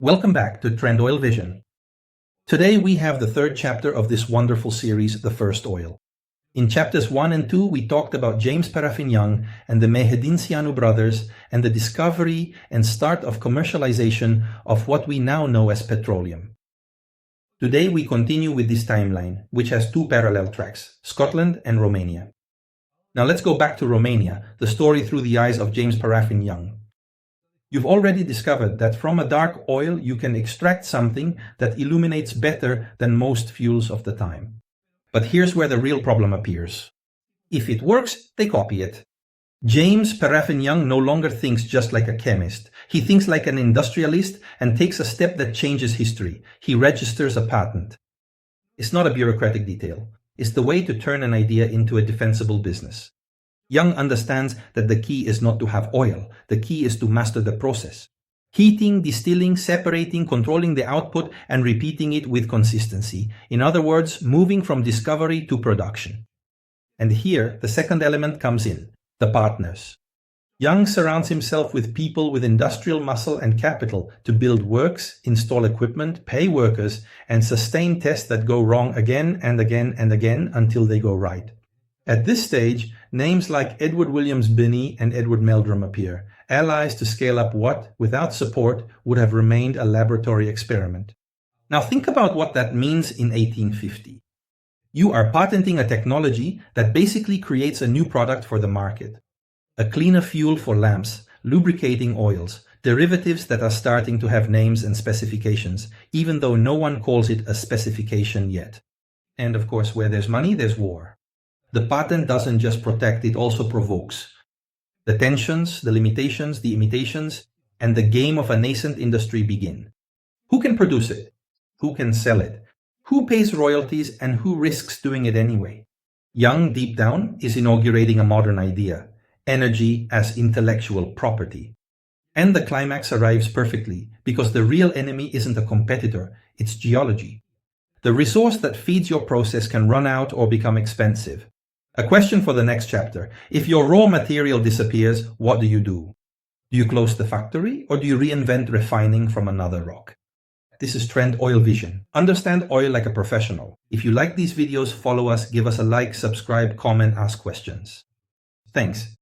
Welcome back to Trend Oil Vision. Today we have the third chapter of this wonderful series, The First Oil. In chapters 1 and 2, we talked about James Paraffin Young and the Mehedincianu brothers and the discovery and start of commercialization of what we now know as petroleum. Today we continue with this timeline, which has two parallel tracks, Scotland and Romania. Now let's go back to Romania, the story through the eyes of James Paraffin Young. You've already discovered that from a dark oil you can extract something that illuminates better than most fuels of the time. But here's where the real problem appears. If it works, they copy it. James Paraffin Young no longer thinks just like a chemist. He thinks like an industrialist and takes a step that changes history. He registers a patent. It's not a bureaucratic detail. It's the way to turn an idea into a defensible business. Young understands that the key is not to have oil. The key is to master the process. Heating, distilling, separating, controlling the output, and repeating it with consistency. In other words, moving from discovery to production. And here, the second element comes in, the partners. Young surrounds himself with people with industrial muscle and capital to build works, install equipment, pay workers, and sustain tests that go wrong again and again and again until they go right. At this stage, names like Edward Williams Binney and Edward Meldrum appear, allies to scale up what, without support, would have remained a laboratory experiment. Now think about what that means in 1850. You are patenting a technology that basically creates a new product for the market. A cleaner fuel for lamps, lubricating oils, derivatives that are starting to have names and specifications, even though no one calls it a specification yet. And of course, where there's money, there's war. The patent doesn't just protect, it also provokes. The tensions, the limitations, the imitations, and the game of a nascent industry begin. Who can produce it? Who can sell it? Who pays royalties and who risks doing it anyway? Young, deep down, is inaugurating a modern idea, energy as intellectual property. And the climax arrives perfectly, because the real enemy isn't a competitor, it's geology. The resource that feeds your process can run out or become expensive. A question for the next chapter. If your raw material disappears, what do? Do you close the factory or do you reinvent refining from another rock? This is Trend Oil Vision. Understand oil like a professional. If you like these videos, follow us, give us a like, subscribe, comment, ask questions. Thanks.